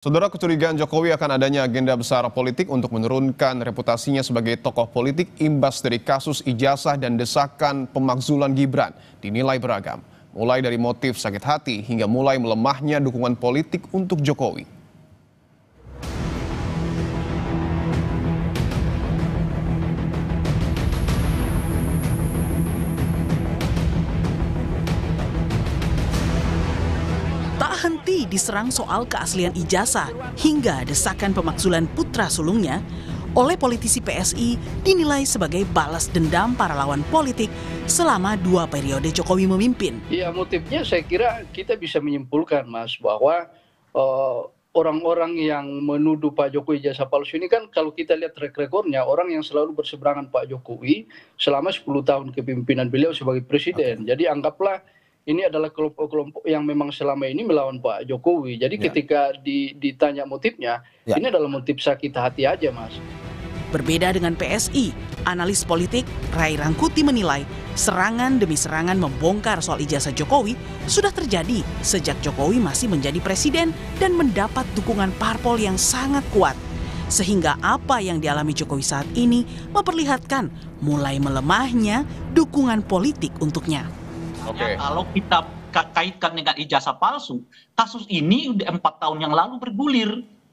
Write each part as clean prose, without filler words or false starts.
Saudara, kecurigaan Jokowi akan adanya agenda besar politik untuk menurunkan reputasinya sebagai tokoh politik imbas dari kasus ijazah dan desakan pemakzulan Gibran dinilai beragam. Mulai dari motif sakit hati hingga mulai melemahnya dukungan politik untuk Jokowi. Tak henti diserang soal keaslian ijazah hingga desakan pemakzulan putra sulungnya oleh politisi PSI dinilai sebagai balas dendam para lawan politik selama 2 periode Jokowi memimpin. Ya, motifnya saya kira kita bisa menyimpulkan, Mas, bahwa orang-orang yang menuduh Pak Jokowi ijazah palsu ini kan kalau kita lihat track recordnya, orang yang selalu berseberangan Pak Jokowi selama 10 tahun kepemimpinan beliau sebagai presiden. Jadi anggaplah ini adalah kelompok-kelompok yang memang selama ini melawan Pak Jokowi. Jadi ketika ditanya motifnya, ini adalah motif sakit hati aja, Mas. Berbeda dengan PSI, analis politik Ray Rangkuti menilai serangan demi serangan membongkar soal ijazah Jokowi sudah terjadi sejak Jokowi masih menjadi presiden dan mendapat dukungan parpol yang sangat kuat. Sehingga apa yang dialami Jokowi saat ini memperlihatkan mulai melemahnya dukungan politik untuknya. Kalau kita kaitkan dengan ijazah palsu, kasus ini udah 4 tahun yang lalu bergulir.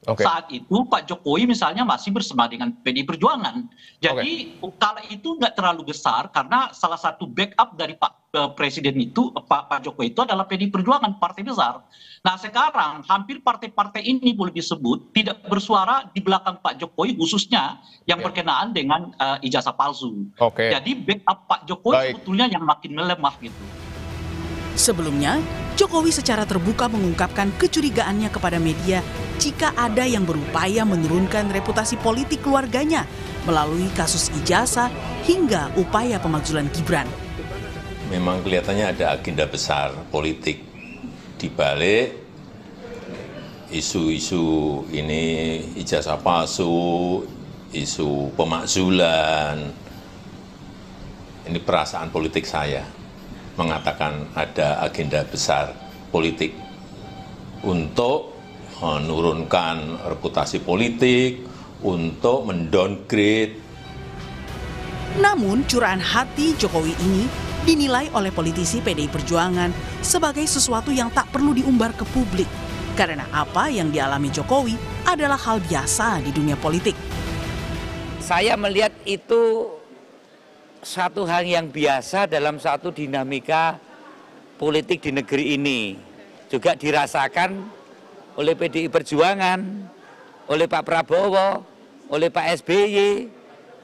Saat itu Pak Jokowi misalnya masih bersama dengan PDI Perjuangan. Jadi kala itu nggak terlalu besar karena salah satu backup dari Pak Presiden itu, Pak Jokowi itu adalah PDI Perjuangan, partai besar. Nah sekarang hampir partai-partai ini boleh disebut tidak bersuara di belakang Pak Jokowi khususnya yang berkenaan dengan ijazah palsu. Jadi backup Pak Jokowi sebetulnya yang makin melemah gitu. Sebelumnya, Jokowi secara terbuka mengungkapkan kecurigaannya kepada media jika ada yang berupaya menurunkan reputasi politik keluarganya melalui kasus ijazah hingga upaya pemakzulan Gibran. Memang kelihatannya ada agenda besar politik di balik isu-isu ini, ijazah palsu, isu pemakzulan. Ini perasaan politik saya mengatakan ada agenda besar politik untuk menurunkan reputasi politik, untuk mendowngrade. Namun curahan hati Jokowi ini dinilai oleh politisi PDI Perjuangan sebagai sesuatu yang tak perlu diumbar ke publik. Karena apa yang dialami Jokowi adalah hal biasa di dunia politik. Saya melihat itu satu hal yang biasa dalam satu dinamika politik di negeri ini. Juga dirasakan oleh PDI Perjuangan, oleh Pak Prabowo, oleh Pak SBY,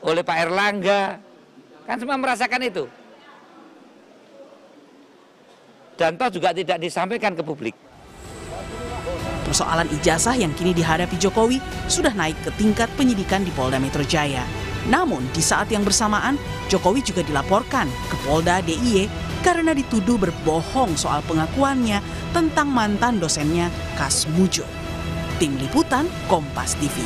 oleh Pak Erlangga. Kan semua merasakan itu. Dan toh juga tidak disampaikan ke publik. Persoalan ijazah yang kini dihadapi Jokowi sudah naik ke tingkat penyidikan di Polda Metro Jaya. Namun di saat yang bersamaan, Jokowi juga dilaporkan ke Polda DIY karena dituduh berbohong soal pengakuannya tentang mantan dosennya Kas Mujo. Tim Liputan Kompas TV.